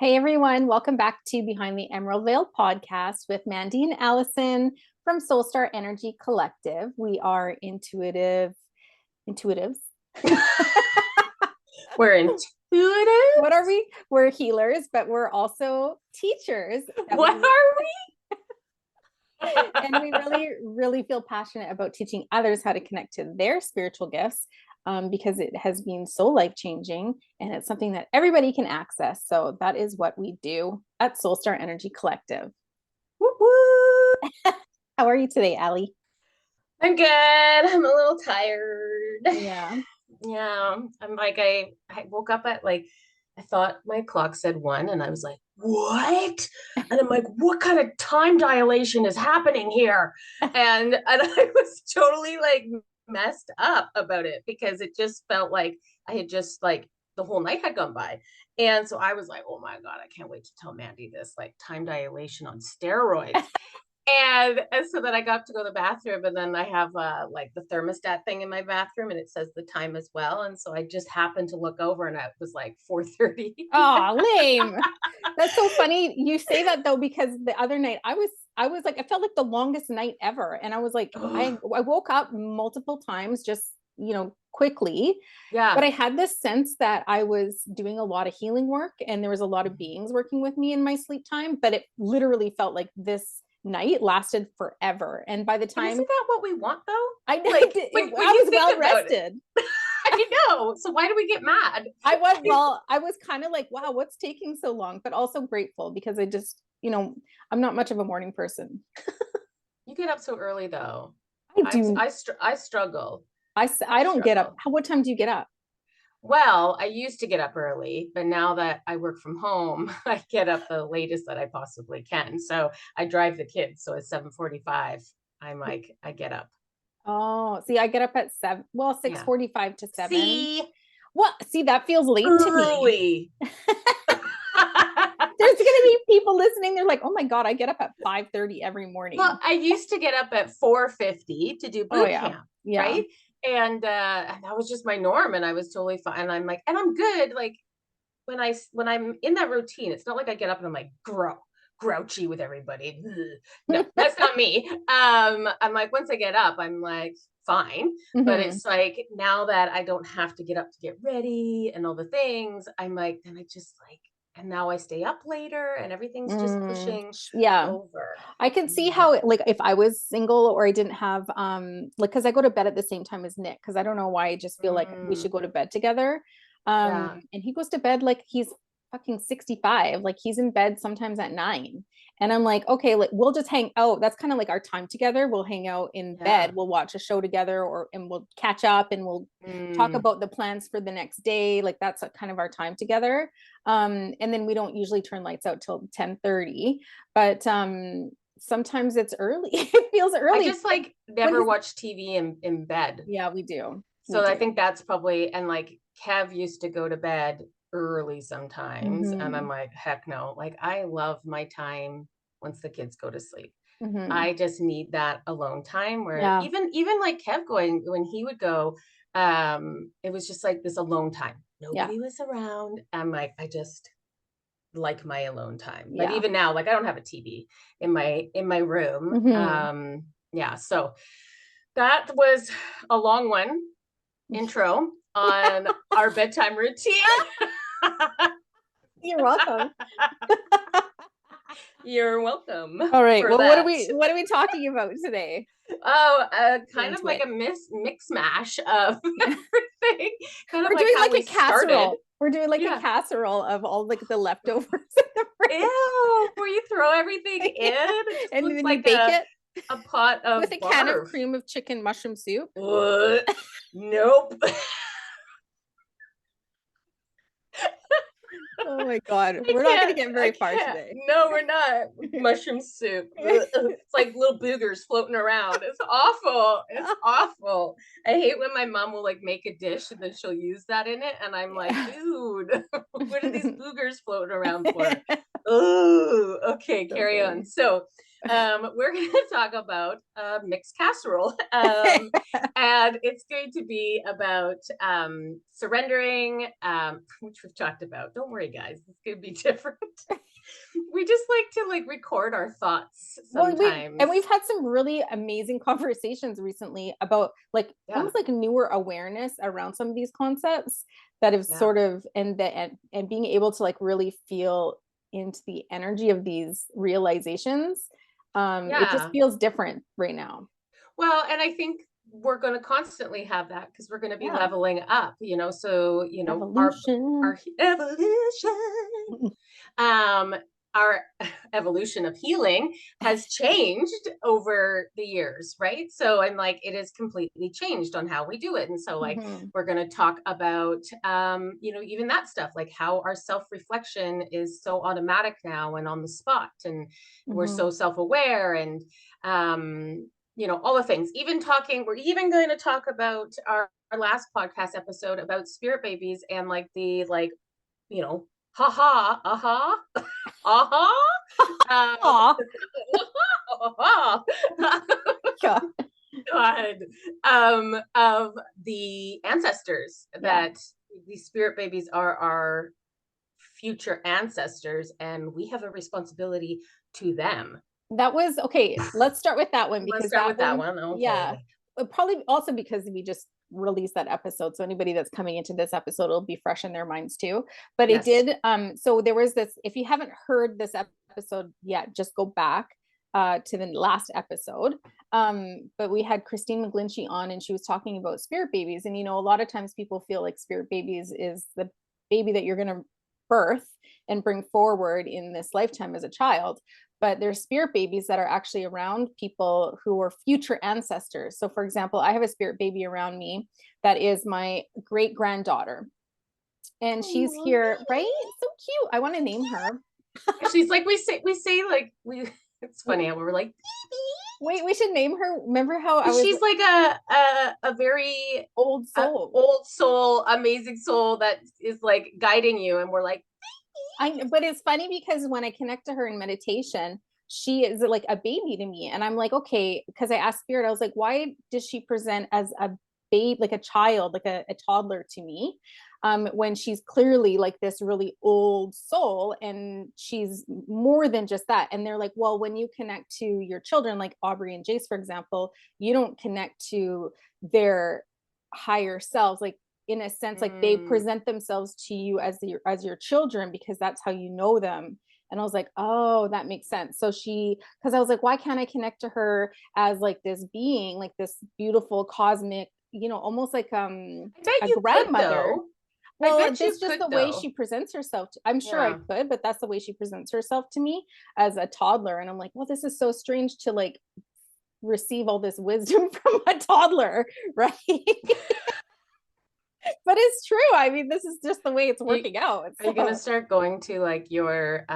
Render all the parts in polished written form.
Hey everyone, welcome back to Behind the Emerald Veil podcast with Mandy and Allison from Soulstar Energy Collective. We are intuitives. We're intuitive. What are we? We're healers, but we're also teachers. What are And we really feel passionate about teaching others how to connect to their spiritual gifts because it has been so life-changing and it's something that everybody can access. So that is what we do at Soulstar Energy Collective. Woo woo. How are you today, Allie? I'm good. I'm a little tired. Yeah. Yeah. I'm like, I woke up at I thought my clock said 1 and I was like, what? And I'm like, what kind of time dilation is happening here? And I was totally like messed up about it because it just felt like I had just like the whole night had gone by. And so I was like, oh my God, I can't wait to tell Mandy this like time dilation on steroids. And so then I got to go to the bathroom, and then I have like the thermostat thing in my bathroom, and it says the time as well. And so I just happened to look over, and it was like 4:30. Oh, lame. That's so funny you say that though, because the other night I was like, I felt like the longest night ever. And I was like, I woke up multiple times just, quickly. Yeah. But I had this sense that I was doing a lot of healing work and there was a lot of beings working with me in my sleep time, but it literally felt like this night lasted forever. And by the And time isn't that what we want though? I Like I you was think well about it, rested. I know. So why do we get mad? I was kind of like, wow, what's taking so long? But also grateful because I just, I'm not much of a morning person. You get up so early though. I do. I struggle. I I don't get up. struggle. What time do you get up? Well, I used to get up early, but now that I work from home, I get up the latest that I possibly can. So I drive the kids. So at 7:45, I'm like, I get up. Oh, see, I get up at 7, well, Yeah. 6:45 to 7. See, Well, see, that feels late to me. early. There's gonna be people listening. They're like, oh my God, I get up at 5:30 every morning. Well, I used to get up at 4:50 to do Oh boot yeah. camp, Yeah. right? And that was just my norm, and I was totally fine. And I'm like, and I'm good. Like when I'm in that routine, it's not like I get up and I'm like grouchy with everybody. Ugh. No, that's not me. I'm like once I get up, I'm like fine. But Mhm. it's like now that I don't have to get up to get ready and all the things, I'm like, then I just like, and now I stay up later and everything's just pushing Yeah. over. I can see Yeah. how like if I was single or I didn't have like because I go to bed at the same time as Nick because I don't know why I just feel like we Mm, should go to bed together. yeah. And he goes to bed like he's fucking 65. Like he's in bed sometimes at 9. And I'm like, okay, like we'll just hang out. That's kind of like our time together. We'll hang out in bed, Yeah. we'll watch a show together or and we'll catch up and we'll talk Mm. about the plans for the next day. Like that's kind of our time together. And then we don't usually turn lights out till 10:30. But sometimes it's early. It feels I early. just like When never he's watch TV in bed. Yeah, we do. We So I do. think that's probably, and like Kev used to go to bed early sometimes. And Mm-hmm. I'm like, heck no. Like I love my time once the kids go to sleep. Mm-hmm. I just need that alone time where Yeah. even like Kev going when he would go, it was just like this alone time. Yeah. Nobody was around. I'm like, I just like my alone time. But Yeah. even now, like I don't have a TV in my room. Mm-hmm. Yeah, so that was a long one intro on our bedtime routine. You're welcome. You're welcome All right. for Well, that. what are we talking about today? Oh, Get kind of into like it. a mix mash of everything. Kind of We're like doing how like we a started. casserole. We're doing like a Yeah. casserole of all like the leftovers in the Ew, where you throw everything fridge. in. Yeah. It just And looks then you like bake it a pot with of a can of barf. cream of chicken mushroom soup. What? Nope. Oh my God. We're not going to get I very far can't. today. No, we're not. Mushroom soup. Ugh. It's like little boogers floating around. It's awful. It's awful. I hate when my mom will like make a dish and then she'll use that in it. And I'm like, dude, what are these boogers floating around for? Oh, okay, So carry on. funny. So we're going to talk about mixed casserole. And it's going to be about surrendering, which we've talked about. Don't worry, guys. It's going to be different. We just like to like record our thoughts Well, sometimes. we've had some really amazing conversations recently about like Yeah. almost like newer awareness around some of these concepts that have Yeah. sort of and being able to like really feel into the energy of these realizations. It just Yeah. feels different right now. Well, and I think we're going to constantly have that because we're going to be Yeah. leveling up, so, Evolution. our evolution, um, our evolution of healing has changed over the years, right? So I'm like, it is completely changed on how we do it. And so like, Mhm. we're going to talk about, even that stuff, like how our self-reflection is so automatic now and on the spot. And we're Mhm. so self-aware and, all the things, we're even going to talk about our last podcast episode about spirit babies and like the, like, haha, aha, aha, Aw. Yeah. God, of the ancestors, Yeah. that these spirit babies are our future ancestors and we have a responsibility to them. That was okay. Let's start with that one Let's because start that with that one, one. yeah, Okay. probably also because we just released that episode. So anybody that's coming into this episode will be fresh in their minds too. But it Yes. did, so there was this, if you haven't heard this episode yet, just go back to the last episode. But we had Christine McGlinchey on and she was talking about spirit babies. And a lot of times people feel like spirit babies is the baby that you're gonna birth and bring forward in this lifetime as a child, but there's spirit babies that are actually around people who are future ancestors. So for example, I have a spirit baby around me that is my great granddaughter, and she's Oh, here, right? So cute. I want to name her. she's like, we say like we it's funny how we were like, Wait, we should name her. Remember how I was she's like a very old soul? old soul, amazing soul that is like guiding you, and we're like, But it's funny because when I connect to her in meditation, she is like a baby to me. And I'm like, okay, because I asked Spirit, I was like, why does she present as a babe, like a child, like a toddler to me? When she's clearly like this really old soul and she's more than just that. And they're like, well, when you connect to your children, like Aubrey and Jace, for example, you don't connect to their higher selves. Like in a sense, like they present themselves to you as your children because that's how you know them. And I was like, oh, that makes sense. So because I was like, why can't I connect to her as like this being, like this beautiful cosmic, almost like I bet a you could grandmother. though. I Well, bet you that's just could the way though. she presents herself. I'm sure I Yeah. could, but that's the way she presents herself to me as a toddler. And I'm like, well, this is so strange to like receive all this wisdom from a toddler, right? But it's true. I mean, this is just the way it's You, working out. are you gonna So start going to like your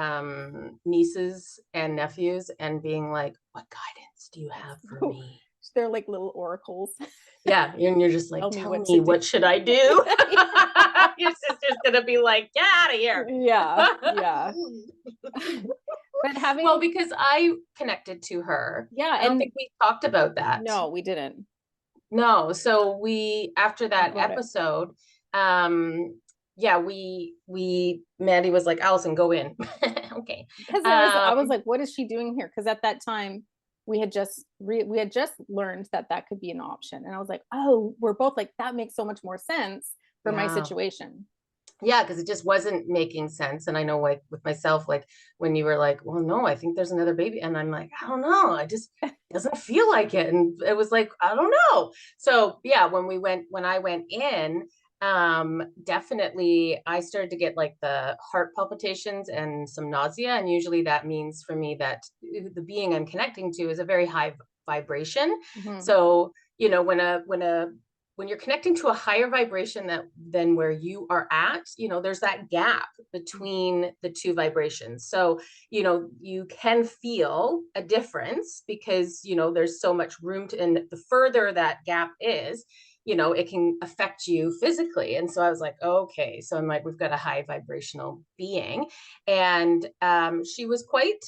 nieces and nephews and being like, what guidance do you have for me? they're like little oracles. Yeah, and you're just like, Tell me tell what to me, do. what should I do? Your sister's gonna be like, get out of here. Yeah, yeah. But Well, having, because I connected to her. yeah, I don't and think we talked about that. no, we didn't. No. So we, after Talk that about it. episode, yeah, we Mandy was like, Allison, go in. Okay. Because I was Um, like, what is she doing here? Because at that time, we had just learned that could be an option, and I was like, oh, we're both like, that makes so much more sense for my yeah. situation. Yeah, because it just wasn't making sense. And I know, like with myself, like when you were like, well, no, I think there's another baby. And I'm like, I don't know. I just doesn't feel like it. And it was like, I don't know. So yeah, when I went in, definitely I started to get like the heart palpitations and some nausea. And usually that means for me that the being I'm connecting to is a very high vibration. Mhm. So, when you're connecting to a higher vibration than where you are at, there's that gap between the two vibrations. So, you can feel a difference because, there's so much room to, and the further that gap is, it can affect you physically. And so I was like, okay. So I'm like, we've got a high vibrational being. And she was quite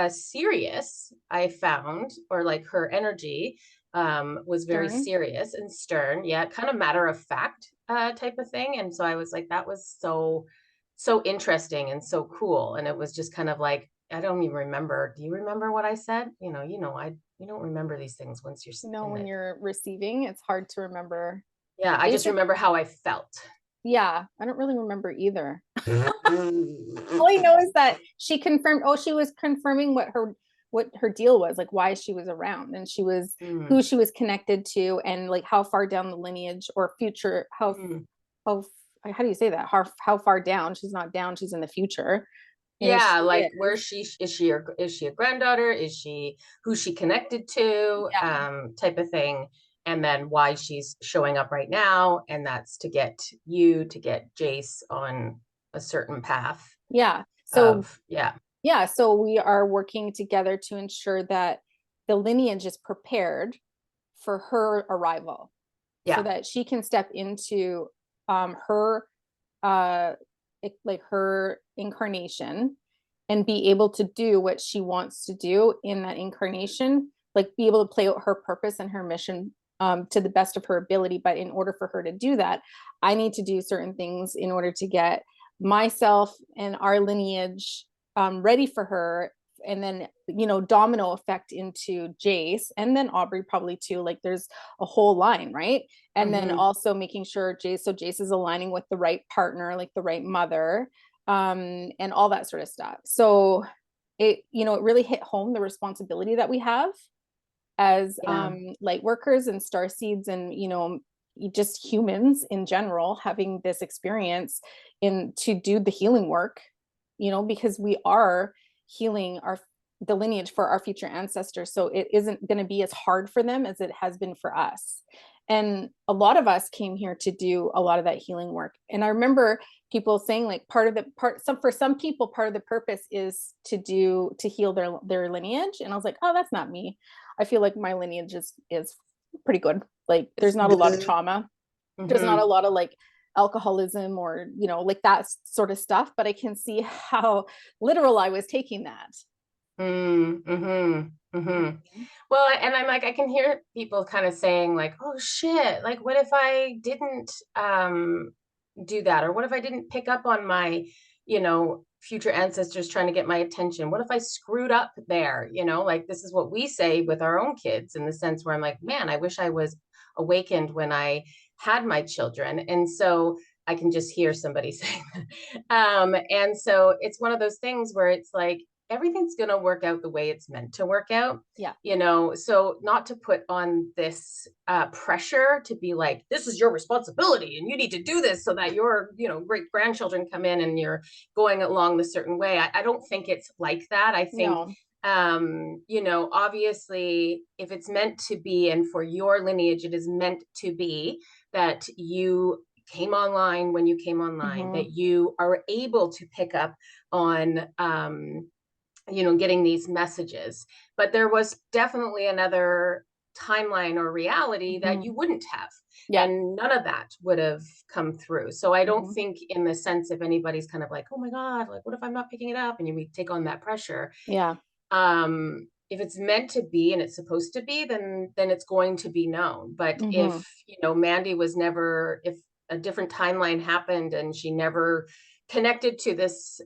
serious, I found, or like her energy was very Stern. serious and stern. Yeah, kind of matter of fact type of thing. And so I was like, that was so interesting and so cool. And it was just kind of like, I don't even remember. Do you remember what I said? I you don't remember these things once you're No, in when it. you're receiving, it's hard to remember. Yeah, I just Basic, remember how I felt. yeah, I don't really remember either. All I Mm. know is that she confirmed, oh, she was confirming what her deal was, like why she was around, and she was who Mm. she was connected to, and like how far down the lineage or future, Mm. how how do you say that? How far down? She's not down, she's in the future. And if Yeah, she like where is, she is she a granddaughter? Is she who's she connected to? yeah, Type of thing. And then why she's showing up right now. And that's to get Jace on a certain path yeah. So of, yeah, yeah, so we are working together to ensure that the lineage is prepared for her arrival so yeah, that she can step into her uh like her incarnation and be able to do what she wants to do in that incarnation, like be able to play out her purpose and her mission to the best of her ability. But in order for her to do that, I need to do certain things in order to get myself and our lineage ready for her, and then domino effect into Jace, and then Aubrey probably too. Like there's a whole line, right? And then mm-hmm, also making sure Jace is aligning with the right partner, like the right mother, and all that sort of stuff. So it really hit home the responsibility that we have as yeah, light workers and star seeds, and just humans in general having this experience in to do the healing work, because we are healing the lineage for our future ancestors, so it isn't going to be as hard for them as it has been for us. And a lot of us came here to do a lot of that healing work. And I remember people saying like for some people part of the purpose is to heal their lineage, and I was like, oh, that's not me. I feel like my lineage is pretty good. Like it's there's not a lot of good. trauma. There's not Mm-hmm. a lot of like alcoholism or like that sort of stuff, but I can see how literal I was taking that. Mm-hmm. Mm-hmm. Well, and I'm like, I can hear people kind of saying like, oh shit, like what if I didn't do that? Or what if I didn't pick up on my, future ancestors trying to get my attention? What if I screwed up there? Like this is what we say with our own kids in the sense where I'm like, man, I wish I was awakened when I had my children. And so I can just hear somebody saying that. And so it's one of those things where it's like, everything's going to work out the way it's meant to work out, Yeah. so not to put on this pressure to be like, this is your responsibility and you need to do this so that your great grandchildren come in and you're going along the certain way. I don't think it's like that. I think No. obviously if it's meant to be, and for your lineage it is meant to be, that you came online when you came online, Mm-hmm. that you are able to pick up on getting these messages. But there was definitely another timeline or reality that Mm-hmm. you wouldn't have. Yeah. And none of that would have come through. So I don't Mm-hmm. think, in the sense, if anybody's kind of like, oh my God, like, what if I'm not picking it up? And you take on that pressure. Yeah. If it's meant to be and it's supposed to be, then it's going to be known. But Mm-hmm. if, Mandy was never, if a different timeline happened and she never connected to this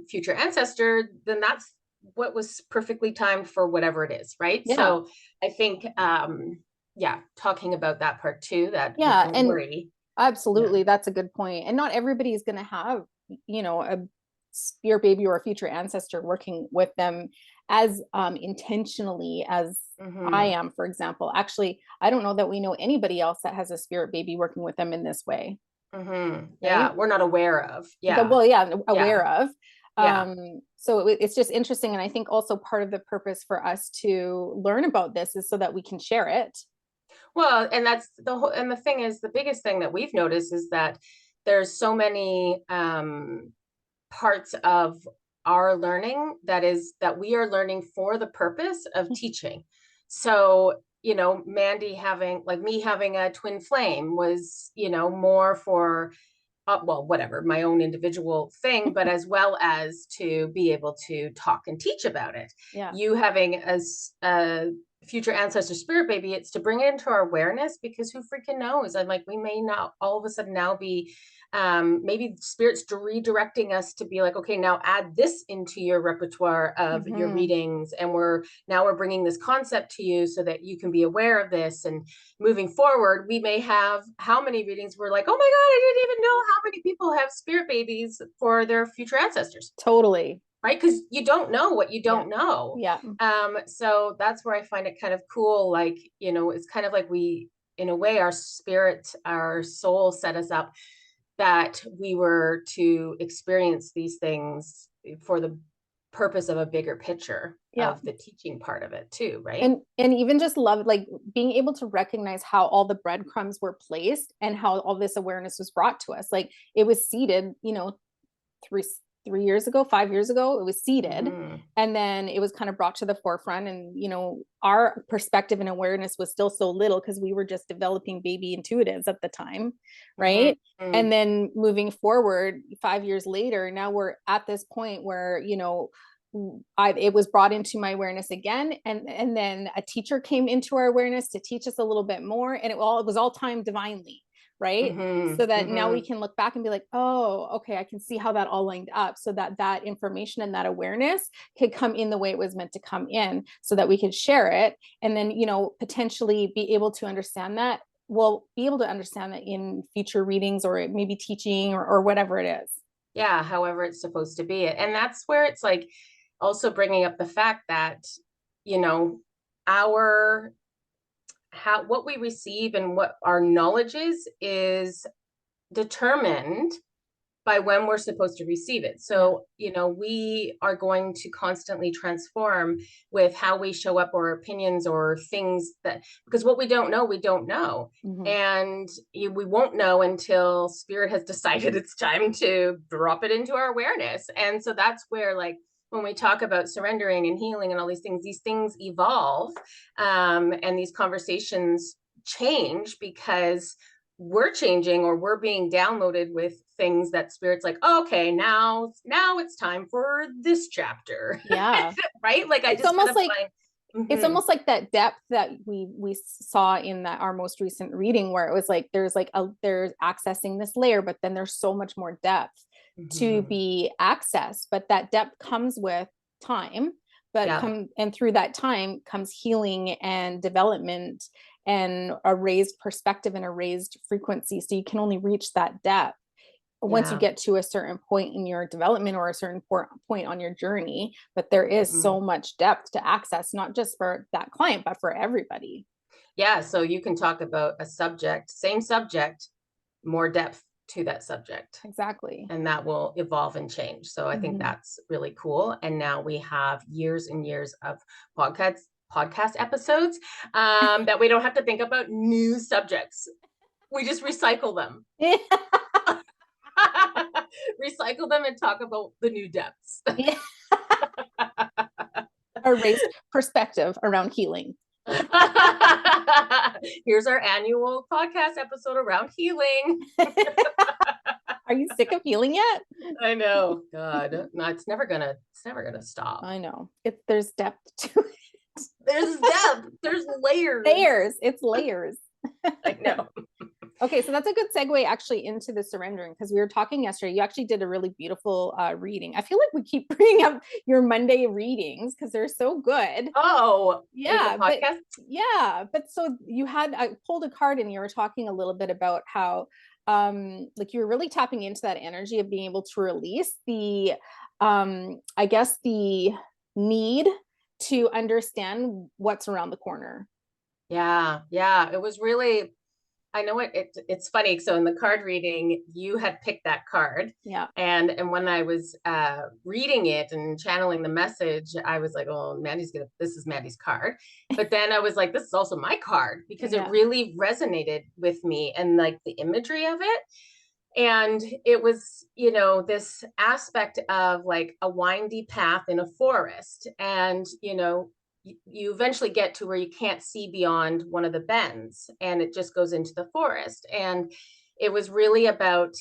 future ancestor, then that's what was perfectly timed for whatever it is, right? Yeah. So I think, yeah, talking about that part too, that Yeah. don't And worry. Yeah. absolutely, that's a good point. And not everybody is going to have, a spirit baby or a future ancestor working with them as intentionally as I Mm-hmm. am, for example. Actually, I don't know that we know anybody else that has a spirit baby working with them in this way, Mm-hmm. right? Yeah, we're not aware of. Yeah. Well, yeah, Yeah. aware of. Yeah. So it's just interesting. And I think also part of the purpose for us to learn about this is so that we can share it. Well, and that's the whole, and the thing is, the biggest thing that we've noticed is that there's so many parts of our learning that we are learning for the purpose of teaching. So, Mandy having, like me having a twin flame was, more for well, whatever, my own individual thing, but as well as to be able to talk and teach about it. Yeah. You having as a future ancestor spirit baby, it's to bring it into our awareness, because who freaking knows? I'm like, we may not all of a sudden now be maybe spirits redirecting us to be like, okay, now add this into your repertoire of your readings, and we're bringing this concept to you so that you can be aware of this. And moving forward, we may have how many readings we're like, oh my god, I didn't even know how many people have spirit babies for their future ancestors. Totally. Right, because you don't know what you don't know. Yeah. So that's where I find it kind of cool. Like, it's kind of like we, in a way, our spirit, our soul set us up that we were to experience these things for the purpose of a bigger picture of the teaching part of it too, right? And even just love, like being able to recognize how all the breadcrumbs were placed and how all this awareness was brought to us. Like it was seeded, 3 years ago, 5 years ago, it was seeded, and then it was kind of brought to the forefront. And our perspective and awareness was still so little because we were just developing baby intuitives at the time, right? And then moving forward 5 years later, now we're at this point where it was brought into my awareness again, and then a teacher came into our awareness to teach us a little bit more, and it was all timed divinely, right? So that now we can look back and be like, oh, okay, I can see how that all lined up, so that information and that awareness could come in the way it was meant to come in, so that we could share it, and then potentially be able to understand that. We'll be able to understand that in future readings, or maybe teaching, or whatever it is. Yeah, however it's supposed to be. And that's where it's like also bringing up the fact that our what we receive and what our knowledge is determined by when we're supposed to receive it. So, we are going to constantly transform with how we show up, or opinions, or things because what we don't know, we don't know. And we won't know until spirit has decided it's time to drop it into our awareness. And so that's where, like, when we talk about surrendering and healing and all these things evolve, and these conversations change because we're changing, or we're being downloaded with things that spirit's like, oh, okay, now it's time for this chapter. Yeah. Right? Like it's almost like that depth that we saw in our most recent reading, where it was like there's accessing this layer, but then there's so much more depth to be accessed. But that depth comes with time, and through that time comes healing and development and a raised perspective and a raised frequency. So you can only reach that depth once you get to a certain point in your development, or a certain point on your journey. But there is so much depth to access, not just for that client, but for everybody. Yeah. So you can talk about a subject, same subject, more depth to that subject. Exactly. And that will evolve and change. So I think that's really cool. And now we have years and years of podcast episodes that we don't have to think about new subjects. We just recycle them. Recycle them and talk about the new depths. A raised perspective around healing. Here's our annual podcast episode around healing. Are you sick of healing yet? I know. God, no, it's never gonna stop. I know. There's depth to it. There's depth. There's layers. It's layers. I know. Okay, so that's a good segue actually into the surrendering, because we were talking yesterday. You actually did a really beautiful reading. I feel like we keep bringing up your Monday readings because they're so good. Oh, yeah, but so I pulled a card and you were talking a little bit about how like you were really tapping into that energy of being able to release the I guess the need to understand what's around the corner. Yeah, it was really, I know it's funny. So in the card reading, you had picked that card. Yeah. And when I was reading it and channeling the message, I was like, oh, this is Mandy's card. But then I was like, this is also my card, because it really resonated with me, and like the imagery of it. And it was, this aspect of like a windy path in a forest. And, you eventually get to where you can't see beyond one of the bends, and it just goes into the forest. And it was really about,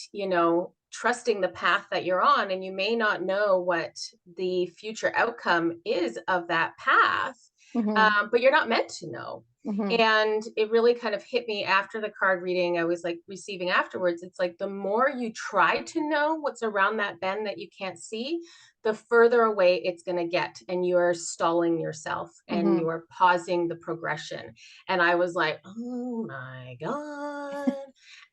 trusting the path that you're on, and you may not know what the future outcome is of that path, Mm-hmm. but you're not meant to know. Mm-hmm. And it really kind of hit me after the card reading I was like receiving afterwards. It's like the more you try to know what's around that bend that you can't see, the further away it's going to get. And you're stalling yourself and Mm-hmm. you're pausing the progression. And I was like, oh my God.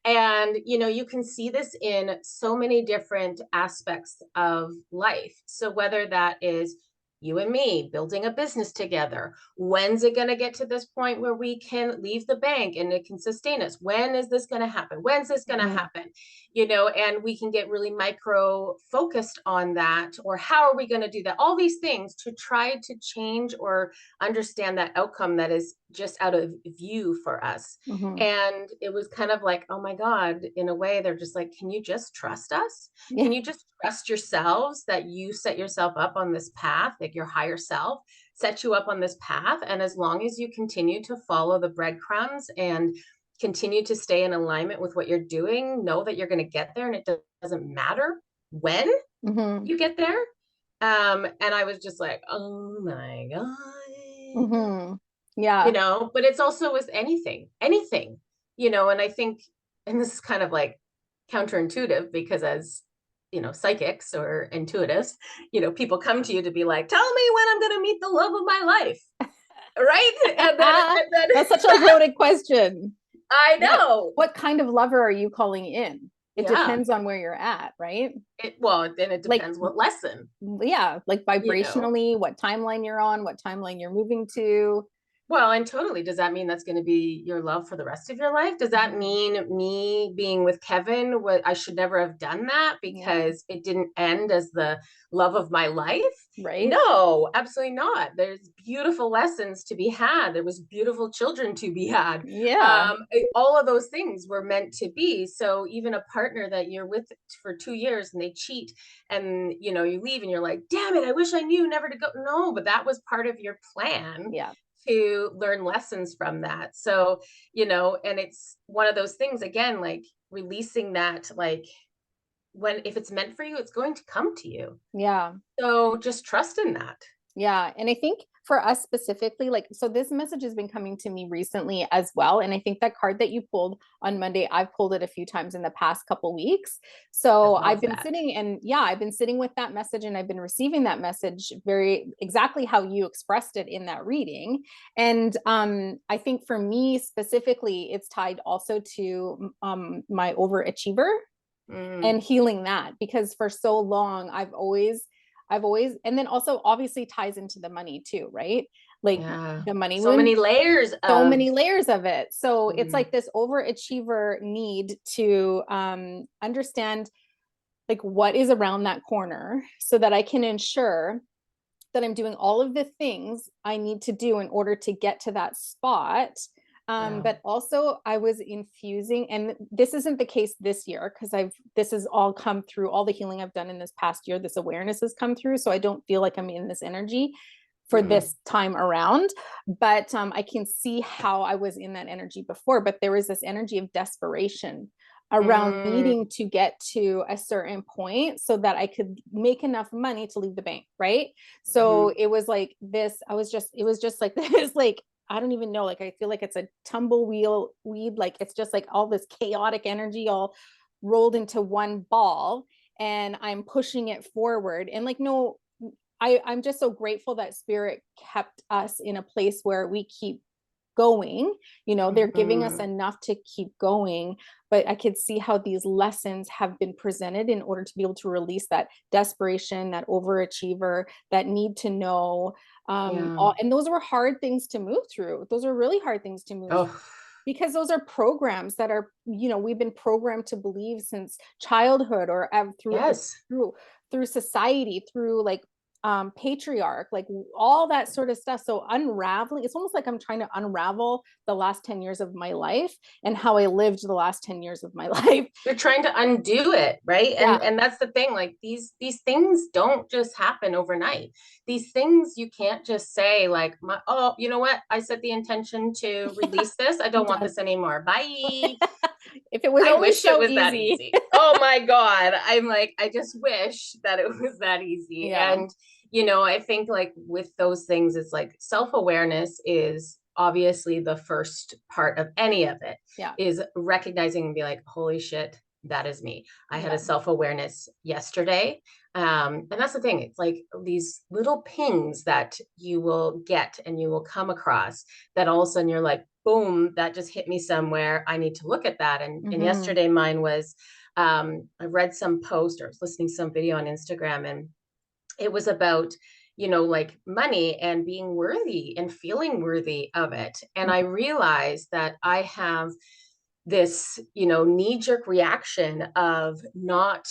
And, you can see this in so many different aspects of life. So whether that is you and me building a business together. When's it going to get to this point where we can leave the bank and it can sustain us? When is this going to happen? When's this going to Mm-hmm. happen? And we can get really micro focused on that. Or how are we going to do that? All these things to try to change or understand that outcome that is just out of view for us. Mm-hmm. And it was kind of like, oh my God, in a way, they're just like, can you just trust us? Yeah. Can you just trust yourselves that you set yourself up on this path, like your higher self set you up on this path? And as long as you continue to follow the breadcrumbs and continue to stay in alignment with what you're doing, know that you're going to get there, and it doesn't matter when Mm-hmm. you get there. And I was just like, oh my God, Mm-hmm. Yeah. but it's also with anything, and I think, and this is kind of like counterintuitive because as psychics or intuitives, people come to you to be like, tell me when I'm going to meet the love of my life, right? And then That's such a loaded question. I What know. what kind of lover are you calling in? It Yeah. depends on where you're at, right? Well, then it Like, depends what lesson, yeah, like you know. vibrationally, what timeline you're on, what timeline you're moving to. Well, and totally. Does that mean that's going to be your love for the rest of your life? Does that Mhm. mean me being with Kevin, what I should never have done that Yeah, because it didn't end as the love of my life? right. No, absolutely not. There's beautiful lessons to be had. There was beautiful children to be had. Yeah. All of those things were meant to be. So even a partner that you're with for 2 years and they cheat and you leave and you're like, damn it, I wish I knew never to go. No, but that was part of your plan Yeah. to learn lessons from that. So, and it's one of those things again, like releasing that, like when, if it's meant for you, it's going to come to you. Yeah. So just trust in that. Yeah. And I think for us specifically, like, so this message has been coming to me recently as well. And I think that card that you pulled on Monday, I've pulled it a few times in the past couple weeks. I So I've love been that. sitting and yeah, I've been sitting with that message and I've been receiving that message very exactly how you expressed it in that reading. And I think for me specifically, it's tied also to my overachiever Mm, and healing that because for so long I've always and then also obviously ties into the money too, right? Like yeah. the money So one, many layers so of, many layers of it. So it's mm, like this overachiever need to understand like what is around that corner so that I can ensure that I'm doing all of the things I need to do in order to get to that spot. yeah. But also I was infusing, and this isn't the case this year because this has all come through all the healing I've done in this past year. This awareness has come through. So I don't feel like I'm in this energy for Mm, this time around. But I can see how I was in that energy before. But there was this energy of desperation around mm, needing to get to a certain point so that I could make enough money to leave the bank, right? So mm, it was like this, it was just like this, like, I don't even know, like, I feel like it's a tumbleweed weed, like, it's just like all this chaotic energy all rolled into one ball and I'm pushing it forward. And like, no, I'm just so grateful that spirit kept us in a place where we keep going. They're giving us mm, enough to keep going, but I could see how these lessons have been presented in order to be able to release that desperation, that overachiever, that need to know. yeah. And those were hard things to move through. Those are really hard things to move Oh, because those are programs that are, we've been programmed to believe since childhood or through yes. through through society, through like patriarch, like all that sort of stuff. So unraveling, it's almost like I'm trying to unravel the last 10 years of my life and how I lived the last 10 years of my life. You're trying to undo it, right? Yeah. And that's the thing, like these things don't just happen overnight. These things you can't just say like, oh, you know what, I set the intention to release this, I don't want Done. this anymore, bye. If it was I only wish it so was that easy. easy. Oh my God. I'm like, I just wish that it was that easy. Yeah. And, I think like with those things, it's like self-awareness is obviously the first part of any of it, Yeah. is recognizing and be like, holy shit, that is me. I had Yeah. a self-awareness yesterday. And that's the thing. It's like these little pings that you will get and you will come across that all of a sudden you're like, boom, that just hit me somewhere. I need to look at that. And yesterday mine was, I read some post or was listening to some video on Instagram, and it was about, like money and being worthy and feeling worthy of it. And I realized that I have this, knee-jerk reaction of not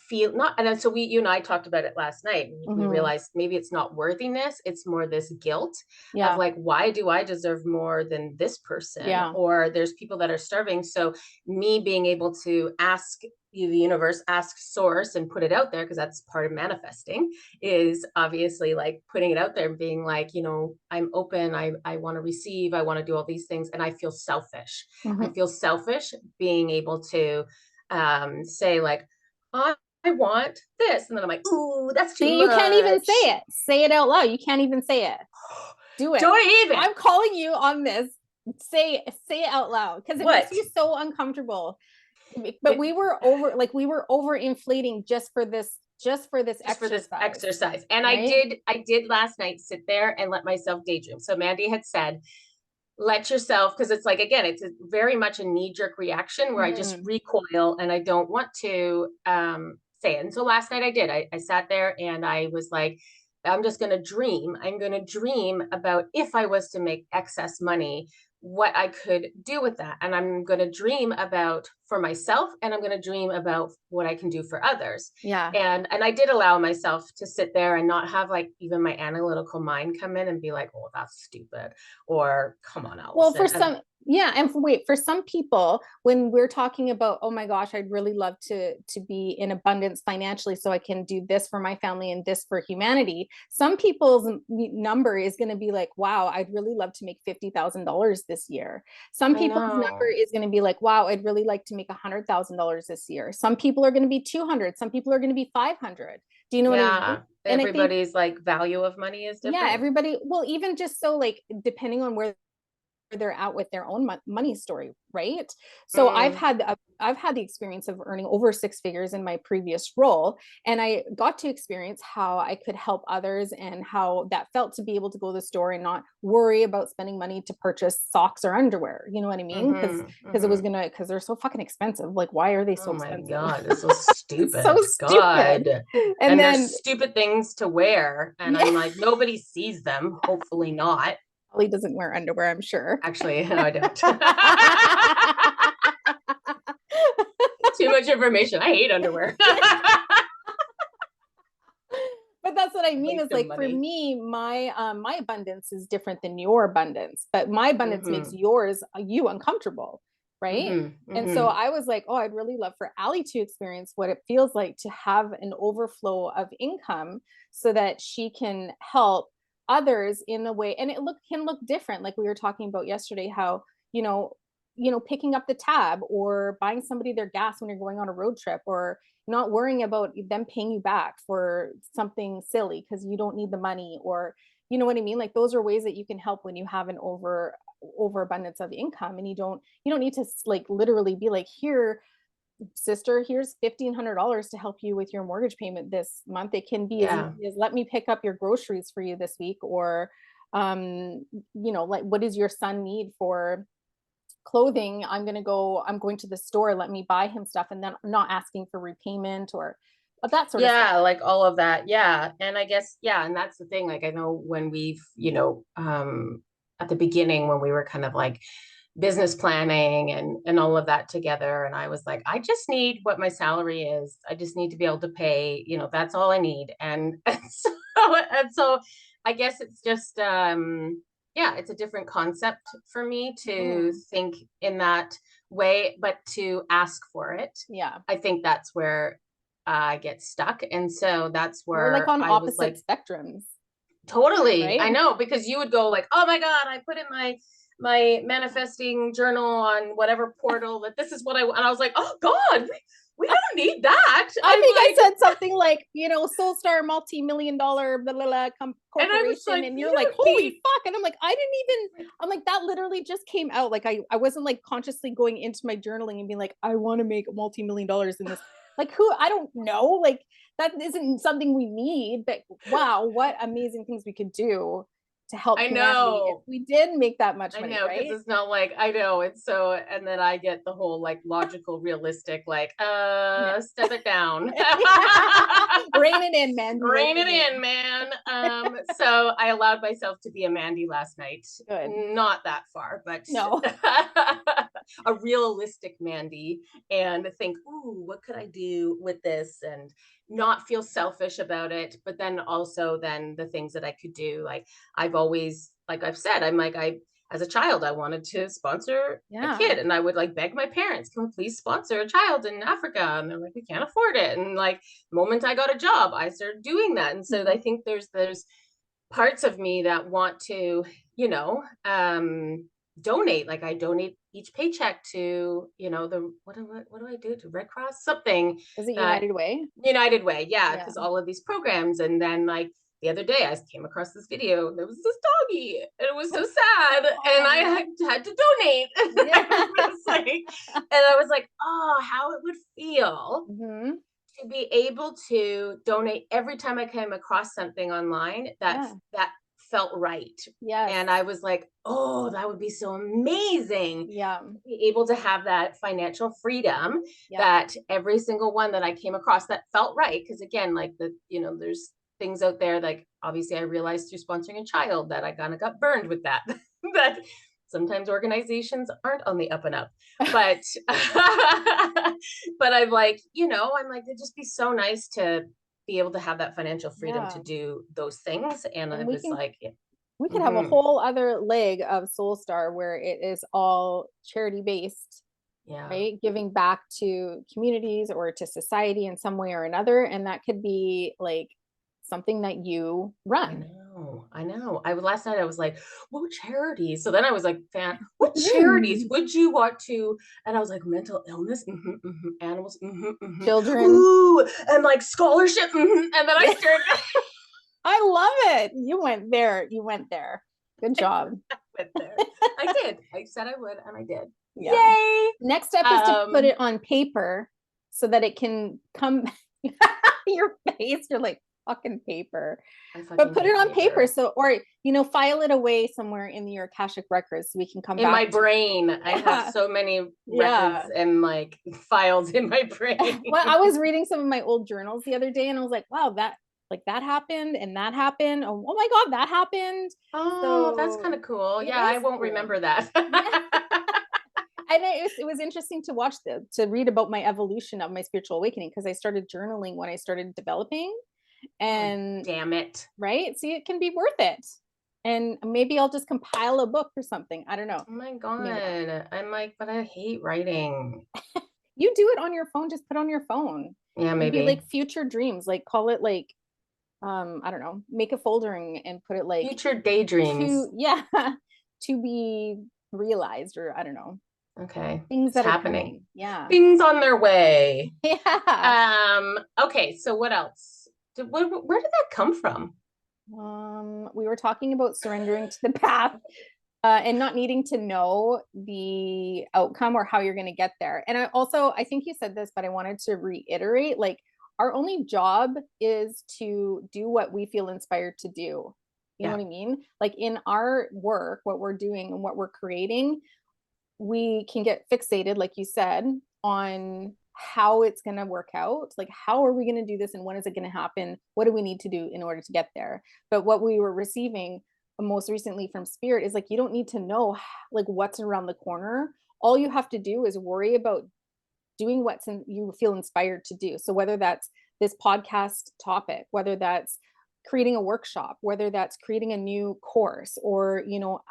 feel not, and so you and I talked about it last night. We realized maybe it's not worthiness, it's more this guilt of Yeah. like, why do I deserve more than this person? Yeah. Or there's people that are starving. So me being able to ask the universe, ask source, and put it out there, because that's part of manifesting, is obviously like putting it out there and being like, I'm open, I want to receive, I want to do all these things, and I feel selfish. I feel selfish being able to say like, I want this. And then I'm like, ooh, that's too See, you can't even say much. it. Say it out loud. You can't even say it. Do it. Don't even. I'm calling you on this. Say it out loud, because it makes you so uncomfortable. But we were over inflating just for this exercise. And right? I did last night sit there and let myself daydream. So Mandy had said, let yourself, because it's like, again, it's very much a knee-jerk reaction where I just recoil and I don't want to say it. And so last night I did. I sat there and I was like, I'm just going to dream. I'm going to dream about if I was to make excess money, what I could do with that. And I'm going to dream about for myself, and I'm going to dream about what I can do for others. Yeah. And I did allow myself to sit there and not have like even my analytical mind come in and be like, oh, that's stupid, or come on, Allison. Well, for some, yeah, and for some people, when we're talking about, oh my gosh, I'd really love to be in abundance financially so I can do this for my family and this for humanity, some people's number is going to be like, wow, I'd really love to make $50,000 this year. Some people's number is going to be like, wow, I'd really like to make $100,000 this year. Some people are going to be 200. Some people are going to be 500. Do you know what I mean? And everybody's like value of money is different. Yeah, everybody. Well, even just so like depending on where they're at with their own money story, right? So I've had the experience of earning over six figures in my previous role, and I got to experience how I could help others and how that felt to be able to go to the store and not worry about spending money to purchase socks or underwear. You know what I mean? Because it was because they're so fucking expensive. Like, why are they so expensive? Oh my God, it's so stupid. So stupid. God. And then there's stupid things to wear, and I'm like, nobody sees them. Hopefully not. Holly doesn't wear underwear, I'm sure. Actually, no, I don't. Too much information. I hate underwear. But that's what I mean, is like, for me, my abundance is different than your abundance, but my abundance makes you uncomfortable, right? And so I was like, oh, I'd really love for Allie to experience what it feels like to have an overflow of income so that she can help others in a way, and can look different, like we were talking about yesterday, how picking up the tab or buying somebody their gas when you're going on a road trip, or not worrying about them paying you back for something silly because you don't need the money, or you know what I mean, like those are ways that you can help when you have an overabundance of income, and you don't need to like literally be like, here sister, here's $1,500 to help you with your mortgage payment this month. It can be as easy as, let me pick up your groceries for you this week, or like, what does your son need for clothing? I'm going to the store, let me buy him stuff, and then I'm not asking for repayment or that sort of stuff. Like all of that. And I guess, and that's the thing, like I know when we've at the beginning, when we were kind of like business planning and all of that together, and I was like, I just need what my salary is, I just need to be able to pay, that's all I need. And so And so I guess it's just yeah, it's a different concept for me to think in that way, but to ask for it. Yeah. I think that's where I get stuck. And so that's We're like where on I was opposite like, spectrums, totally. I right? know, because you would go like, "Oh my God, I put in my manifesting journal on whatever portal that this is what I want." And I was like, "Oh God, we don't need that." I I'm think I like, said something like, Soulstar multi-million-dollar blah, blah, blah, and I was corporation. like, And "You you're like, don't holy need." fuck. And I'm like, I'm like, that literally just came out. Like I wasn't like consciously going into my journaling and being like, I want to make multi-million-dollar in this. Like I don't know. Like that isn't something we need, but wow, what amazing things we could do to help I humanity if know. we did make that much I money, know, because right? it's not like, I know it's so, and then I get the whole like logical, realistic, like, No. step it down. Rein it in, Mandy. Rein it in, man. So I allowed myself to be a Mandy last night. Good. Not that far, but No. a realistic Mandy, and think, ooh, what could I do with this? And not feel selfish about it, but then also then the things that I could do. Like I've always, like I've said, I'm like, as a child, I wanted to sponsor a Yeah. kid, and I would like beg my parents, can we please sponsor a child in Africa? And they're like, we can't afford it. And like the moment I got a job, I started doing that. And so I think there's parts of me that want to, you know, donate. Like I donate each paycheck to, the what do I do, to Red Cross, something Is it that United Way? United Way, yeah, Yeah. because all of these programs. And then like the other day I came across this video, there was this doggy and it was so sad, and I had to donate. Yeah. And I was like, oh, how it would feel Mm-hmm. to be able to donate every time I came across something online Yeah. that felt right. Yes. And I was like, oh, that would be so amazing Yeah. to be able to have that financial freedom, Yeah. that every single one that I came across that felt right. Because again, like there's things out there, like obviously I realized through sponsoring a child that I kind of got burned with that. That sometimes organizations aren't on the up and up, but but I'm like, it'd just be so nice to be able to have that financial freedom Yeah. to do those things. And I And was like, yeah, we could have a mm-hmm, whole other leg of Soul Star where it is all charity based, yeah, right? Giving back to communities or to society in some way or another. And that could be like something that you run. I know. Last night I was like, what charities? So then I was like, what charities would you want to? And I was like, mental illness, animals, Children. ooh, and like scholarship, and then I started. I love it. You went there. Good job. Went there. I did. I said I would, and I did. Yeah. Yay! Next step is to put it on paper so that it can come your face. You're like, fucking paper. But put it on paper. So, or, file it away somewhere in your Akashic records so we can come in back. My brain. I have so many records and like files in my brain. Well, I was reading some of my old journals the other day and I was like, wow, that happened and that happened. Oh my God, that happened. Oh, that's kind of cool. Yeah, I won't remember that. And it was interesting to watch to read about my evolution of my spiritual awakening, because I started journaling when I started developing. And damn it. Right? See, it can be worth it. And maybe I'll just compile a book or something. I don't know. Oh my God. I'm like, but I hate writing. You do it on your phone, just put on your phone. Yeah, And maybe. be like future dreams, like call it like I don't know, make a folder and put it like future daydreams. To be realized, or I don't know. Okay. Things it's that happening. are coming. Yeah. Things on their way. Yeah. Okay, so what else? Where did that come from? We were talking about surrendering to the path, and not needing to know the outcome or how you're going to get there. And I think you said this, but I wanted to reiterate, like, our only job is to do what we feel inspired to do. You know what I mean? Like in our work, what we're doing and what we're creating, we can get fixated, like you said, on how it's going to work out. Like, how are we going to do this and when is it going to happen? What do we need to do in order to get there? But what we were receiving most recently from Spirit is like, you don't need to know like what's around the corner. All you have to do is worry about doing you feel inspired to do. So whether that's this podcast topic, whether that's creating a workshop, whether that's creating a new course or,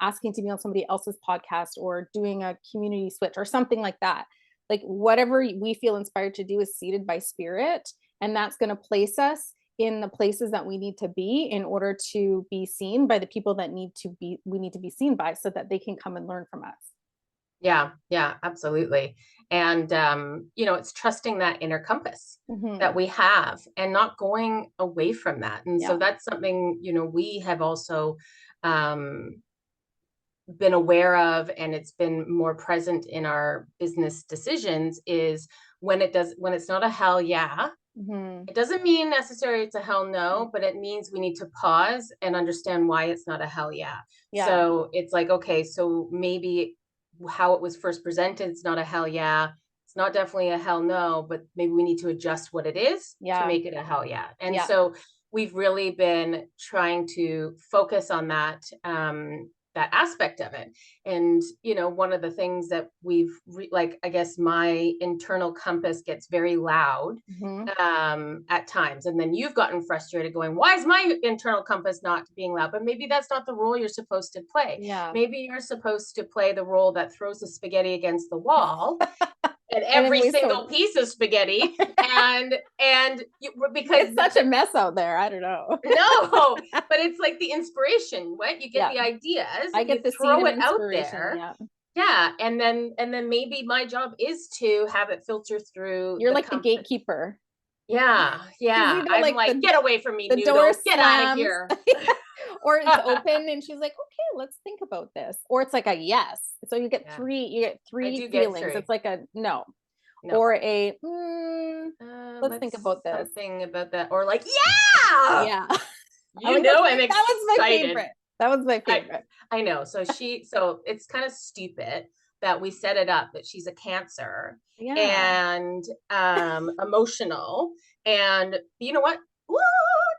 asking to be on somebody else's podcast or doing a community switch or something like that. Like whatever we feel inspired to do is seated by spirit. And that's going to place us in the places that we need to be in order to be seen by the people that we need to be seen by, so that they can come and learn from us. Yeah, yeah, absolutely. And it's trusting that inner compass that Mm-hmm. we have and not going away from that. And so Yeah. that's something, we have also been aware of, and it's been more present in our business decisions, is when it's not a hell yeah. Mm-hmm. It doesn't mean necessarily it's a hell no, but it means we need to pause and understand why it's not a hell yeah. Yeah. So it's like, okay, so maybe how it was first presented, it's not a hell yeah. It's not definitely a hell no, but maybe we need to adjust what it is to Yeah. make it a hell yeah. And Yeah. so we've really been trying to focus on that aspect of it. And one of the things that like, I guess my internal compass gets very loud Mm-hmm. at times, and then you've gotten frustrated going, why is my internal compass not being loud? But maybe that's not the role you're supposed to play. Yeah. Maybe you're supposed to play the role that throws the spaghetti against the wall, and And then every we single so piece of spaghetti, because it's such a mess out there. I don't know. no, but it's like the inspiration. What you get Yeah. the ideas, I you get the seed throw of it out inspiration. there. Yeah. Yeah, and then maybe my job is to have it filter through You're the like the compass. gatekeeper. Yeah, Because yeah. I'm like like, get away from me, the door noodle. Get out of slams here. or it's open and she's like, okay, let's think about this. Or it's like a yes. So Yeah, you get I three do get feelings. three. It's like a no No. or a let's think Let's about this. something about that. Or like, yeah. Yeah. I You like know I'm that was my excited. favorite. That was my I favorite. I know. So it's kind of stupid that we set it up that she's a Cancer Yeah. and emotional. And you know what? Woo,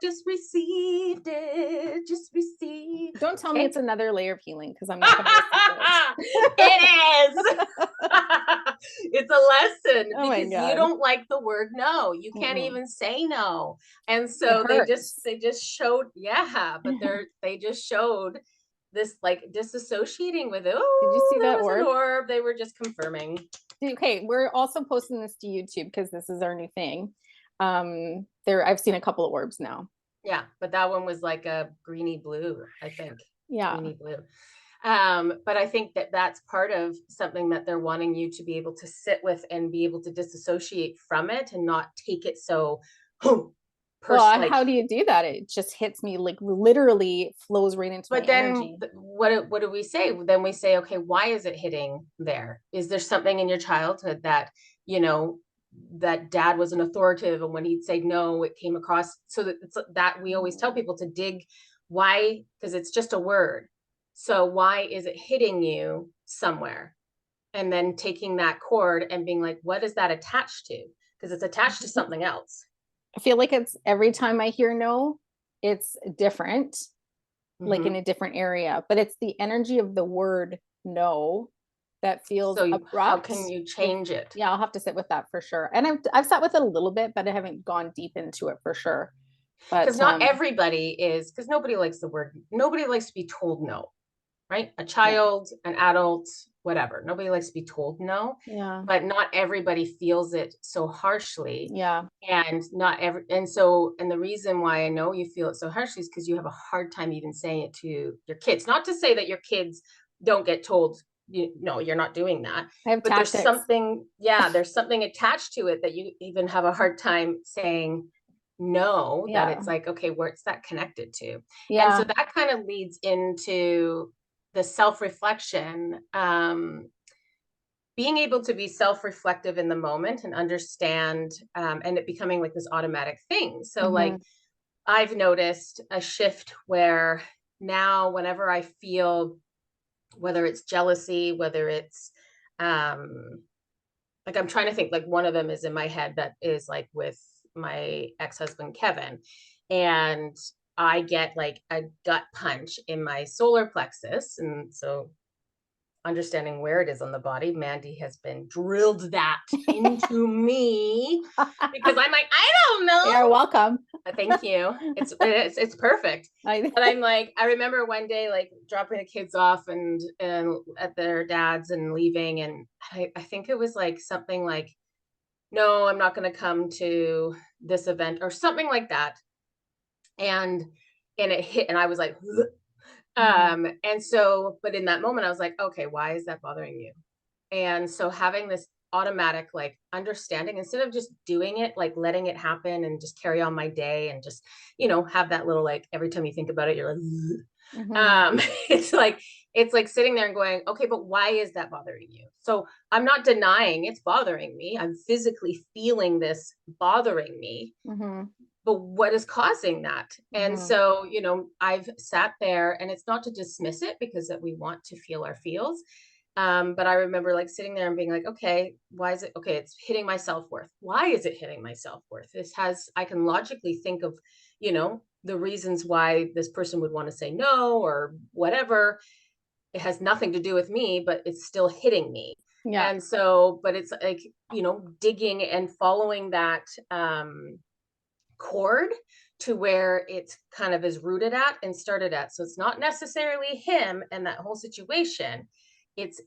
just received it. Just received. Don't tell me Okay. it's another layer of healing because I'm not going to listen to It is. It's a lesson Oh my because you God. don't like the word no. You can't Mm-mm. even say no. And It so they just hurts. they just showed, yeah, but they just showed this like disassociating with it. Did you Oh, see that that was an orb? orb. They were just confirming. Okay, we're also posting this to YouTube because this is our new thing. There I've seen a couple of orbs now. Yeah, but that one was like a greeny blue, I think. Yeah. Greeny blue. But I think that that's part of something that they're wanting you to be able to sit with and be able to disassociate from it and not take it so Well, like. how do you do that? It just hits me like literally flows right into my But then energy. what do we say? Then we say, okay, why is it hitting there? Is there something in your childhood that, you know, that dad was an authoritative, and when he'd say no, it came across, so that it's that we always tell people to dig why, because it's just a word. So why is it hitting you somewhere? And then taking that cord and being like, what is that attached to? Because it's attached to something else. I feel like it's every time I hear no, it's different, like in Mm-hmm. a different area, but it's the energy of the word no that feels How abrupt. can you change it? Yeah, I'll have to sit with that for sure. And I've sat with it a little bit, but I haven't gone deep into it for sure. Because But not everybody is, because nobody likes to be told no, right? A yeah, child, an adult, whatever. Nobody likes to be told no, yeah, but not everybody feels it so harshly. yeah. And not every, and the reason why I know you feel it so harshly is because you have a hard time even saying it to your kids. Not to say that your kids don't get told, no, you're not doing that. I have But there's tactics. something, yeah, there's something attached to it that you even have a hard time saying no, that Yeah, it's like, okay, where's that connected to? And so yeah. that kind of leads into the self-reflection, being able to be self-reflective in the moment and understand, and it becoming like this automatic thing. So like Hmm. I've noticed a shift where now whenever I feel, whether it's jealousy, whether it's um like, I'm trying to think, like one of them is in my head that is like with my ex-husband Kevin, and I get like a gut punch in my solar plexus, and so understanding where it is on the body. Mandy has been drilled that into me because I'm like, I don't know. You're welcome. Thank you. It's perfect. I, But I'm like, I remember one day like dropping the kids off and at their dad's and leaving, and I think it was like something like, no, I'm not going to come to this event or something like that. And it hit, and I was like, and so, but in that moment, I was like, okay, why is that bothering you? And so having this automatic like understanding instead of just doing it, like letting it happen and just carry on my day and just, have that little like every time you think about it, you're like, Mhm. it's like sitting there and going, okay, but why is that bothering you? So I'm not denying it's bothering me. I'm physically feeling this bothering me, Mhm. but what is causing that? And Mhm. so, I've sat there, and it's not to dismiss it because that we want to feel our feels. But I remember like sitting there and being like, okay, why is it okay? It's hitting my self-worth. Why is it hitting my self-worth? I can logically think of, the reasons why this person would want to say no or whatever. It has nothing to do with me, but it's still hitting me. Yeah. And so, but it's like, digging and following that chord to where it kind of is rooted at and started at. So it's not necessarily him and that whole situation. It's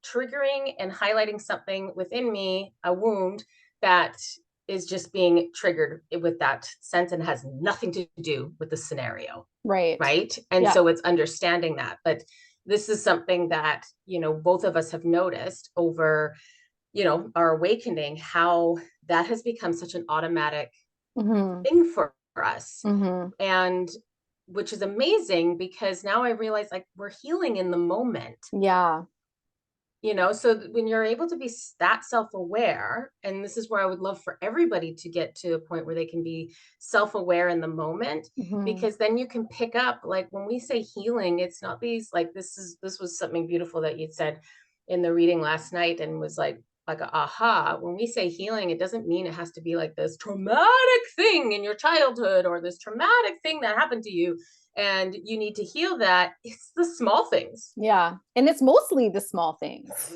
triggering and highlighting something within me, a wound that is just being triggered with that sense and has nothing to do with the scenario. Right. Right. And Yeah. so it's understanding that. But this is something that, both of us have noticed over, our awakening, how that has become such an automatic Mhm. thing for us. Mhm. And which is amazing because now I realize like we're healing in the moment, Yeah. so when you're able to be that self-aware, and this is where I would love for everybody to get to a point where they can be self-aware in the moment, Mhm. because then you can pick up like when we say healing, it's not these like this was something beautiful that you'd said in the reading last night and was like a aha. When we say healing, it doesn't mean it has to be like this traumatic thing in your childhood or this traumatic thing that happened to you and you need to heal that. It's the small things. Yeah. And it's mostly the small things.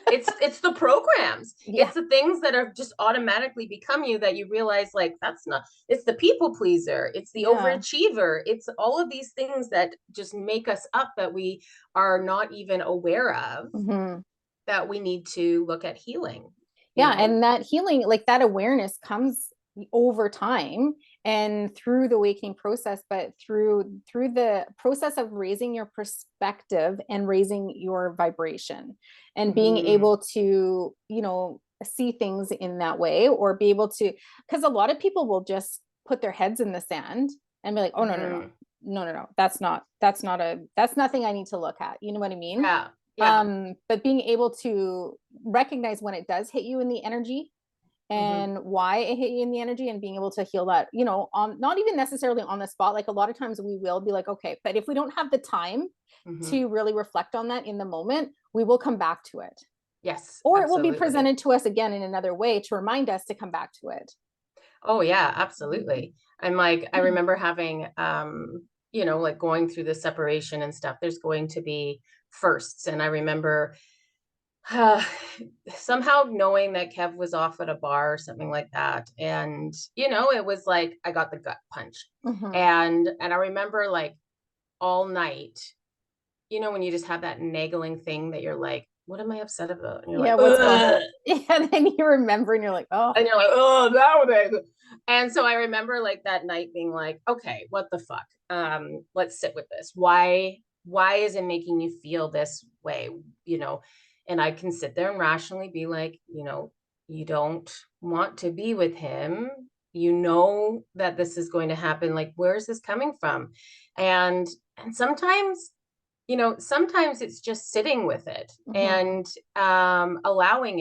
It's the programs, Yeah. it's the things that are just automatically become you that you realize like that's not, it's the people pleaser, it's the Yeah. overachiever, it's all of these things that just make us up that we are not even aware of, Mhm. that we need to look at healing, you Yeah, know. and that healing, like that awareness comes over time and through the waking process, but through the process of raising your perspective and raising your vibration and being Mm-hmm. able to, see things in that way, or be able to, because a lot of people will just put their heads in the sand and be like, oh, no, no, no, Mm-hmm. no, no, no, that's nothing I need to look at. You know what I mean? Yeah, yeah. But being able to recognize when it does hit you in the energy Mm-hmm. and why it hit you in the energy, and being able to heal that, on not even necessarily on the spot. Like a lot of times we will be like, okay, but if we don't have the time Mm-hmm. to really reflect on that in the moment, we will come back to it, Yes, or it will be absolutely. presented to us again in another way to remind us to come back to it. Oh yeah, absolutely. I'm like, I remember having, like going through the separation and stuff, there's going to be firsts. And I remember uh, somehow knowing that Kev was off at a bar or something like that. And, it was like, I got the gut punch. Mm-hmm. And I remember like all night, when you just have that nagging thing that you're like, what am I upset about? And you're Yeah, like, what's going ugh. yeah, and then you remember and you're like, oh. And you're like, oh, nowadays. And so I remember like that night being like, okay, what the fuck? Let's sit with this. Why is it making you feel this way? You know, and I can sit there and rationally be like, you don't want to be with him. You know that this is going to happen. Like, where is this coming from? And and sometimes it's just sitting with it Mm-hmm. and allowing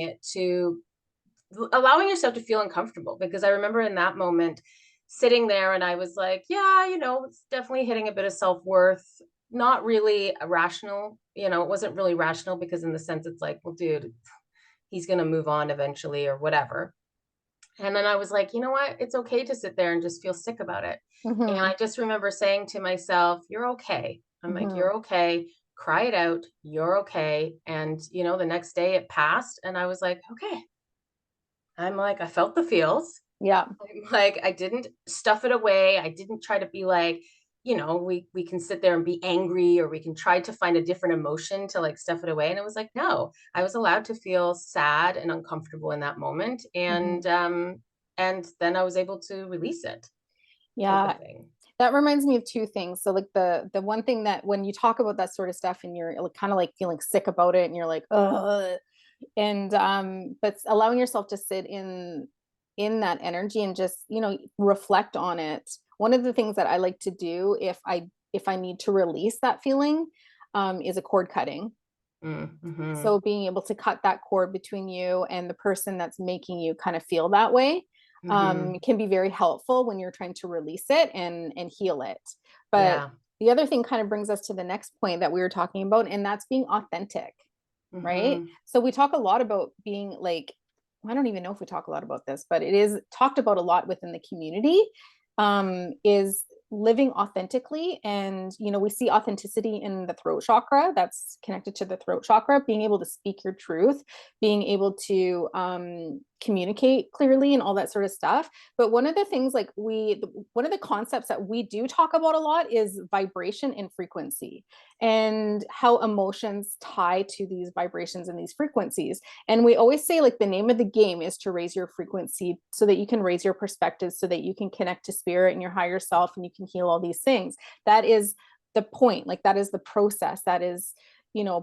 yourself to feel uncomfortable, because I remember in that moment sitting there and I was like, yeah, it's definitely hitting a bit of self-worth, not really rational, it wasn't really rational because in the sense it's like, well, dude, he's going to move on eventually or whatever. And then I was like, you know what? It's okay to sit there and just feel sick about it. And Mm-hmm. I just remember saying to myself, you're okay. I'm like, Mm-hmm. you're okay. cry it out. You're okay. And, the next day it passed and I was like, okay. I'm like, I felt the feels. Yeah. I'm like, I didn't stuff it away. I didn't try to be like, we can sit there and be angry, or we can try to find a different emotion to like stuff it away. And it was like, no, I was allowed to feel sad and uncomfortable in that moment. Mhm. And then I was able to release it, type of Yeah. thing. That reminds me of two things. So like the one thing that when you talk about that sort of stuff and you're like, kind of like feeling sick about it and you're like, oh, and but allowing yourself to sit in that energy and just, reflect on it. One of the things that I like to do if I need to release that feeling is a cord cutting. Mm-hmm. So being able to cut that cord between you and the person that's making you kind of feel that way Mm-hmm. can be very helpful when you're trying to release it and heal it. But Yeah. the other thing kind of brings us to the next point that we were talking about, and that's being authentic, right? Mm-hmm. So we talk a lot about being like, I don't even know if we talk a lot about this, but it is talked about a lot within the community, is living authentically. And we see authenticity in the throat chakra, that's connected to the throat chakra, being able to speak your truth, being able to communicate clearly and all that sort of stuff. But one of the things, like one of the concepts that we do talk about a lot is vibration and frequency, and how emotions tie to these vibrations and these frequencies. And we always say, like, the name of the game is to raise your frequency so that you can raise your perspective, so that you can connect to spirit and your higher self, and you can heal all these things. That is the point. Like, that is the process. That is,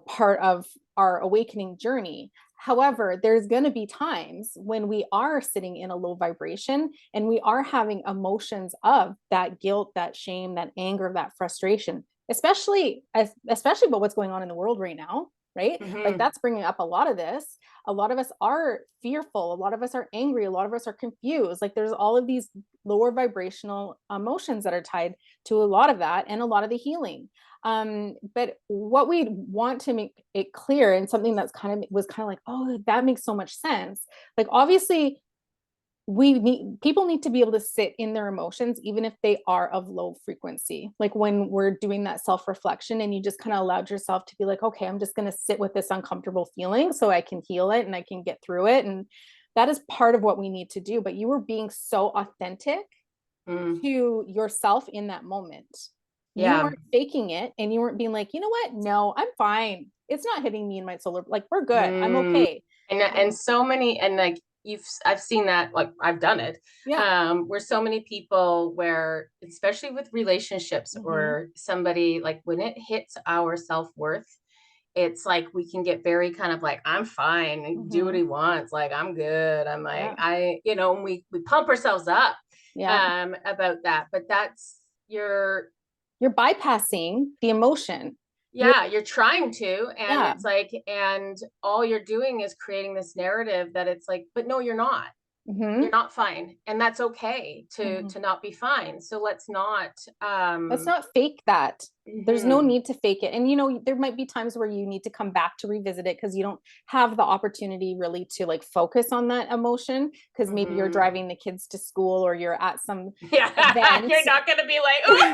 part of our awakening journey. However, there's going to be times when we are sitting in a low vibration and we are having emotions of that guilt, that shame, that anger, that frustration, especially about what's going on in the world right now, right? Like, Mm-hmm. that's bringing up a lot of this. A lot of us are fearful, a lot of us are angry, a lot of us are confused. Like, there's all of these lower vibrational emotions that are tied to a lot of that and a lot of the healing. But what we want to make it clear, and something that's kind of like, oh, that makes so much sense. Like, obviously, people need to be able to sit in their emotions even if they are of low frequency. Like, when we're doing that self-reflection and you just kind of allowed yourself to be like, okay, I'm just going to sit with this uncomfortable feeling so I can heal it and I can get through it. And that is part of what we need to do. But you were being so authentic Mm. to yourself in that moment. You Yeah. weren't faking it, and you weren't being like, you know what, no, I'm fine, it's not hitting me in my solar, like, we're good, I'm Mm. okay. And so many, and like I've seen that, like I've done it, Yeah. where so many people, where especially with relationships Mm-hmm. or somebody, like when it hits our self-worth, it's like we can get very kind of like, I'm fine and do what Mm-hmm. he wants, like I'm good, I'm like, Yeah. we pump ourselves up Yeah. about that, but that's your, You're bypassing the emotion. You're yeah, you're trying to, and Yeah. it's like, and all you're doing is creating this narrative that it's like, but no, you're Mm-hmm. not fine, and that's okay to Mm-hmm. not be fine, so let's not Let's not fake that. There's no mhm, need to fake it. And there might be times where you need to come back to revisit it because you don't have the opportunity really to like focus on that emotion, because maybe you're mhm. driving the kids to school or you're at some Yeah, event. you're not gonna be like, Yeah.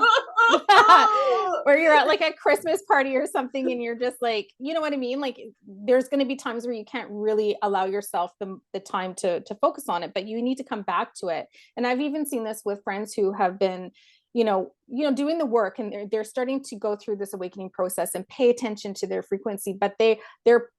oh. Or you're at like a Christmas party or something and you're just like, you know what I mean? Like, there's going to be times where you can't really allow yourself the time to focus on it, but you need to come back to it. And I've even seen this with friends who have been, doing the work, and they're starting to go through this awakening process and pay attention to their frequency, but they're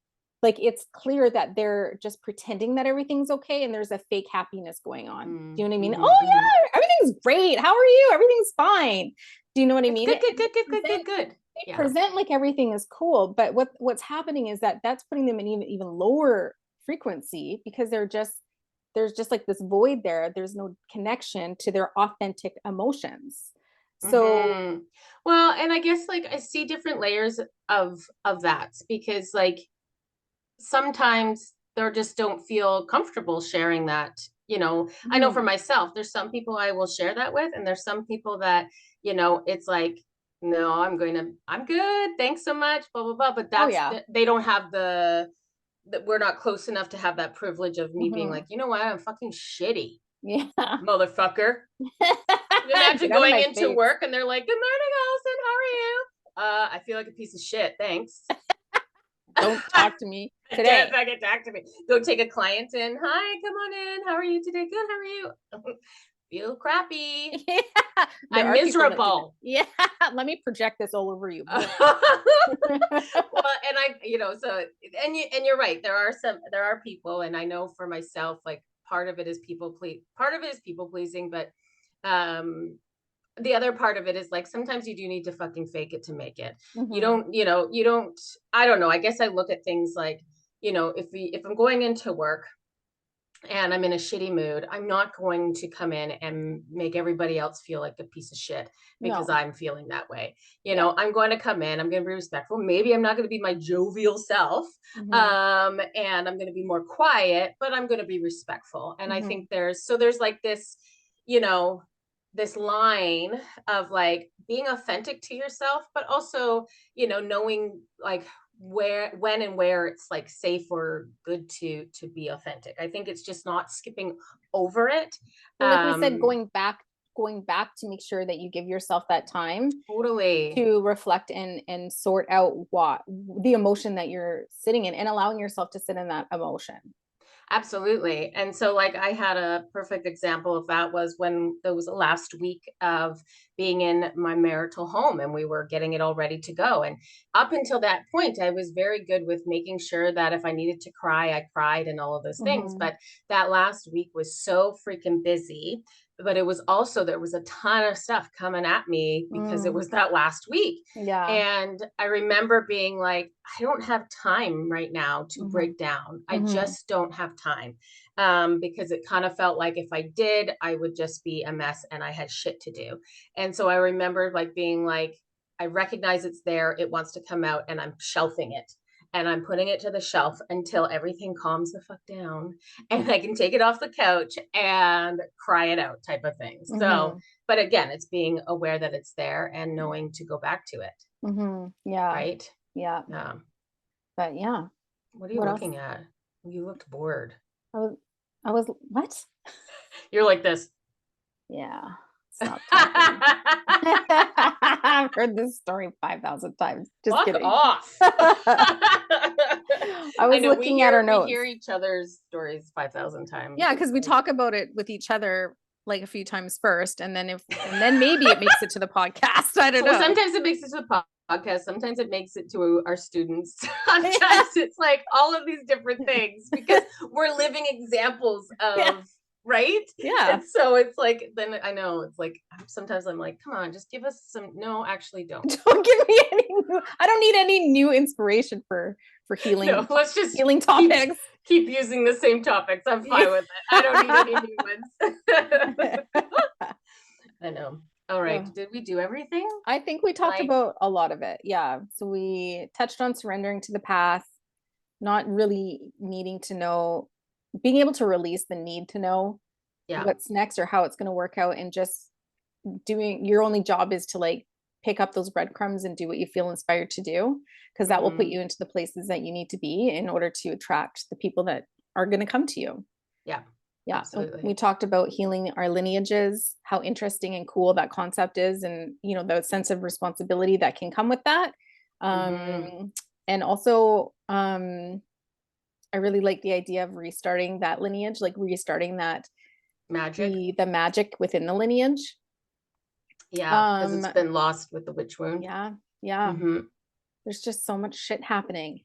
like, it's clear that they're just pretending that everything's okay and there's a fake happiness going on. Do Mm, you know what I mean? mhm, Oh mhm. yeah, everything's great. How are you? Everything's fine. Do you know what I It's mean? good, And good, they good, good, good, good, present good. they Yeah. present like everything is cool, but what's happening is that that's putting them in even lower frequency, because there's just like this void there. There's no connection to their authentic emotions. So Hmm. Well, and I guess like I see different layers of that, because like sometimes they just don't feel comfortable sharing that. I know for mhm, myself, there's some people I will share that with, and there's some people that, it's like, no, I'm good, thanks so much, blah blah blah. But oh yeah. they don't have that, we're not close enough to have that privilege of me being like, Mhm. you know what, I'm fucking shitty, Yeah. motherfucker. Can you imagine Get out of going my into face. work and they're like, good morning, Allison, how are you? I feel like a piece of shit. Thanks. Don't talk to me Don't today. fucking talk to me. Go take a client in. Hi, come on in. How are you today? Good. How are you? Feel crappy. Yeah, there I'm are people that do that. miserable. Yeah, let me project this all over you. Well, and you're right. There are people, and I know for myself, like part of it is part of it is people pleasing, but um the other part of it is like sometimes you do need to fucking fake it to make it. Mhm. You don't, I don't know. I guess I look at things like, if I'm going into work and I'm in a shitty mood, I'm not going to come in and make everybody else feel like a piece of shit because No. I'm feeling that way. Yeah. I'm going to come in, I'm going to be respectful. Maybe I'm not going to be my jovial self. Mhm. And I'm going to be more quiet, but I'm going to be respectful. And I Mhm. think there's like this, you know, this line of like being authentic to yourself, but also, knowing like when and where it's like safe or good to be authentic. I think it's just not skipping over it. Well, like we said, going back to make sure that you give yourself that time Totally. to reflect and sort out what the emotion that you're sitting in and allowing yourself to sit in that emotion. Absolutely. And so, like, I had a perfect example of that was when there was a last week of being in my marital home and we were getting it all ready to go. And up until that point, I was very good with making sure that if I needed to cry, I cried and all of those things. Mhm. But that last week was so freaking busy. But it was also, there was a ton of stuff coming at me because it Mm. was that last week. Yeah. And I remember being like, I don't have time right now to Mhm. break down. I Mhm. just don't have time. Because it kind of felt like if I did, I would just be a mess and I had shit to do. And so I remember like being like, I recognize it's there, it wants to come out, and I'm shelving it. And I'm putting it to the shelf until everything calms the fuck down and I can take it off the couch and cry it out, type of thing. So, Mhm. but again, it's being aware that it's there and knowing to go back to it. Mhm. Yeah. Right. Yeah. Yeah. But yeah. What are you What else? looking at? You looked bored. I was I was what? You're like this. Yeah. Stop talking. I've heard this story 5,000 times. Just Fuck kidding. off. I I was know looking at our we notes. hear each other's stories 5,000 times. Yeah, It's because we like, talk about it with each other like a few times first, and then maybe it makes it to the podcast. I don't so know. sometimes it makes it to the podcast. Sometimes it makes it to our students. Sometimes it's like all of these different things because we're living examples Yeah. of, right? Yeah. And so it's like, then I know it's like, sometimes I'm like, come on, just give us some, no, actually don't. Don't give me any I don't need any new inspiration for No, let's just healing topics. keep using the same topics. I'm fine with it. I don't need any new ones. I know. All right. Oh, Did we do everything? I think we talked Like, about a lot of it. Yeah. So we touched on surrendering to the past, not really needing to know, being able to release the need to know yeah. what's next or how it's going to work out, and just doing your only job is to like pick up those breadcrumbs and do what you feel inspired to do, because that will put Mm-hmm. you into the places that you need to be in order to attract the people that are going to come to you. Yeah. Yeah. We Absolutely. talked about healing our lineages, how interesting and cool that concept is, and the sense of responsibility that can come with that. Mm-hmm. And also, I really like the idea of restarting that lineage, like restarting that Magic. the magic within the lineage. Yeah. Because Um, it's been lost with the witch wound. yeah, yeah. Mm-hmm. There's just so much shit happening.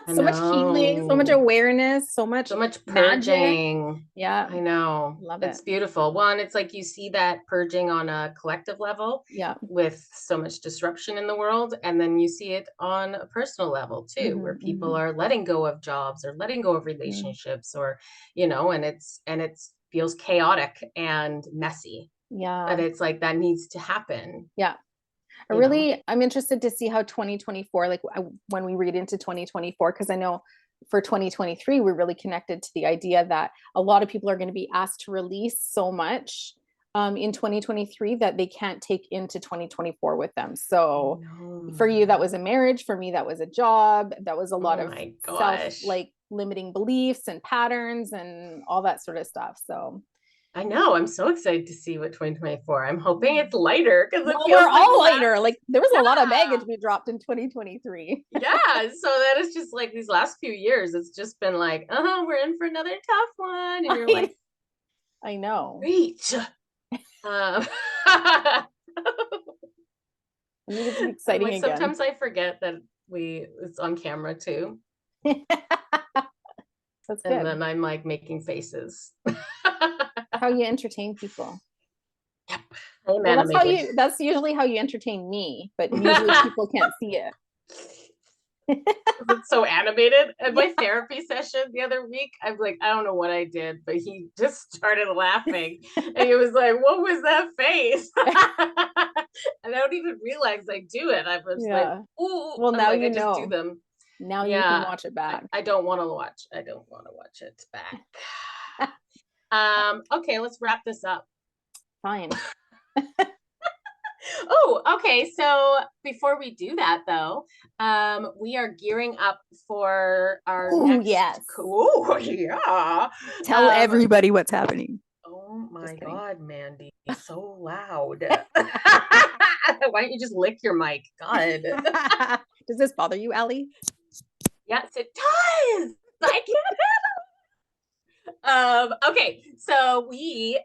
I So much healing, so much know. awareness, so much So much magic. purging. Yeah, I know. love it. It's beautiful. One, it's like you see that purging on a collective level Yeah. with so much disruption in the world. And then you see it on a personal level too, where people Hmm. are letting go of jobs or letting go of Hmm. relationships or, and it's feels chaotic and messy. But Yeah. it's like that needs to happen, Yeah. you know. I'm interested to see how 2024, like when we read into 2024, because I know for 2023, we're really connected to the idea that a lot of people are going to be asked to release so much in 2023 that they can't take into 2024 with them. I So for know. you, that was a marriage. For me, that was a job. That was a Oh lot of my self, gosh. like limiting beliefs and patterns and all that sort of stuff. So I know. I'm so excited to see what 2024. I'm hoping it's lighter because it Well, feels we're like all the lighter. last. Like there was a lot of Yeah. baggage we dropped in 2023. Yeah. So that is just like these last few years. It's just been like, we're in for another tough one. And you're I, like, I know. great. Um, I need it to be I'm exciting like, again. sometimes I forget that it's on camera too. That's And good. then I'm like making faces. How you entertain people. Yep. I'm Well, animated. that's usually how you entertain me, but usually people can't see it. It's so animated. At Yeah. my therapy session the other week, I'm like, I don't know what I did, but he just started laughing. And he was like, what was that face? And I don't even realize I do it. I was like, Yeah. ooh, Well, I'm now like, I you just do know. them. Now you can Yeah. watch it back. I don't want to watch. I don't want to watch it back. Okay, let's wrap this up. Fine. Oh, okay. So before we do that, though, we are gearing up for our Oh, next. yes. Oh, yeah. Tell everybody what's happening. Oh my Just kidding. God, Mandy, so loud. Why don't you just lick your mic? God. Does this bother you, Allie? Yes, it does. I can't. Okay, so we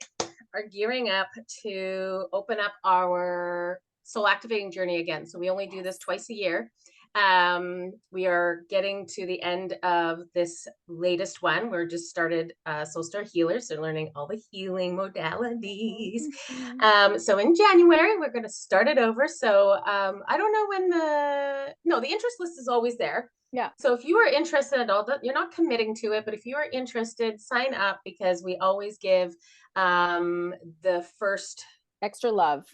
are gearing up to open up our soul activating journey again. So we only do this twice a year. We are getting to the end of this latest one. We're just started Soul Star Healers. They're learning all the healing modalities. So in January, we're going to start it over. So I don't know when the interest list is always there. Yeah. So if you are interested at all, you're not committing to it, but if you are interested, sign up because we always give the first Extra love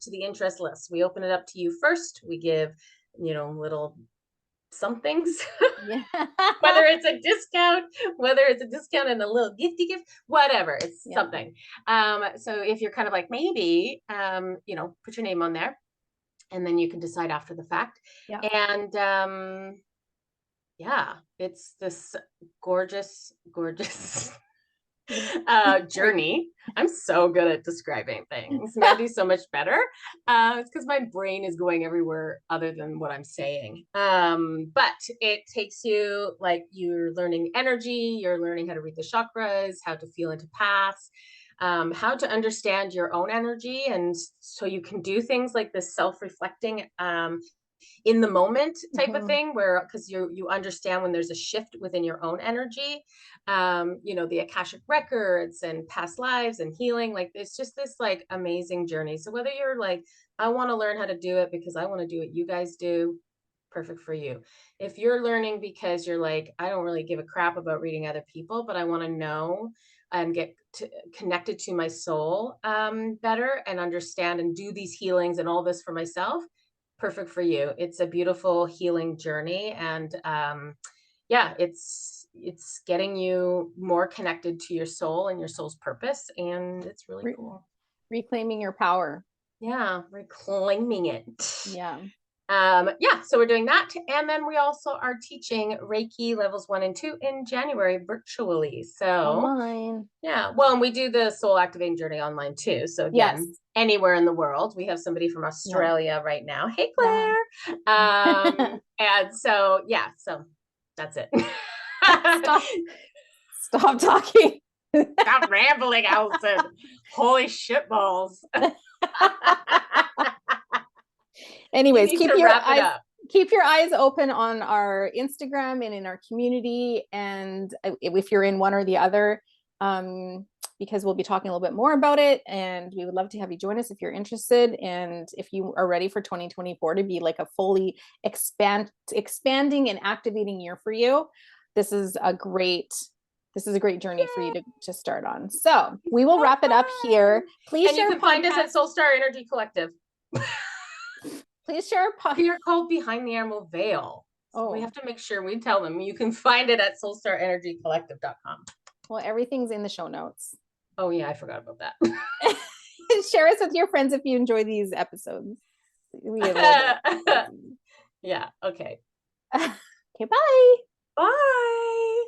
to the interest list. We open it up to you first. We give, little somethings, yeah. whether it's a discount and a little gifty gift, whatever, it's something. So if you're kind of like, maybe, put your name on there and then you can decide after the fact. And it's this gorgeous journey. I'm so good at describing things. Mandy's so much better. It's because my brain is going everywhere other than what I'm saying. But it takes you, like, you're learning energy, you're learning how to read the chakras, how to feel into paths, how to understand your own energy. And so you can do things like this self-reflecting in the moment type of thing, where because you understand when there's a shift within your own energy, the Akashic records and past lives and healing. Like it's just this like amazing journey. So whether you're like, I want to learn how to do it because I want to do what you guys do, perfect for you. If you're learning because you're like, I don't really give a crap about reading other people, but I want to know and get connected to my soul better and understand and do these healings and all this for myself, perfect for you. It's a beautiful healing journey. And it's getting you more connected to your soul and your soul's purpose. And it's really cool. Reclaiming your power. Yeah, reclaiming it. Yeah. So we're doing that. And then we also are teaching Reiki levels 1 and 2 in January virtually. So online. Yeah. Well, and we do the soul activating journey online too. So again, anywhere in the world. We have somebody from Australia right now. Hey, Claire. And so, so that's it. Stop talking. Stop rambling, Allison. Holy shit balls. Anyways, keep your eyes open on our Instagram and in our community. And if you're in one or the other, because we'll be talking a little bit more about it, and we would love to have you join us if you're interested. And if you are ready for 2024 to be like a fully expanding and activating year for you, this is a great journey for you to start on. So we will wrap it up here. Please and you can find us at Soul Star Energy Collective. Please share We are called Behind the Emerald Veil. So we have to make sure we tell them. You can find it at soulstarenergycollective.com. Well, everything's in the show notes. Oh yeah, I forgot about that. Share us with your friends if you enjoy these episodes. Yeah, okay. Okay, bye. Bye.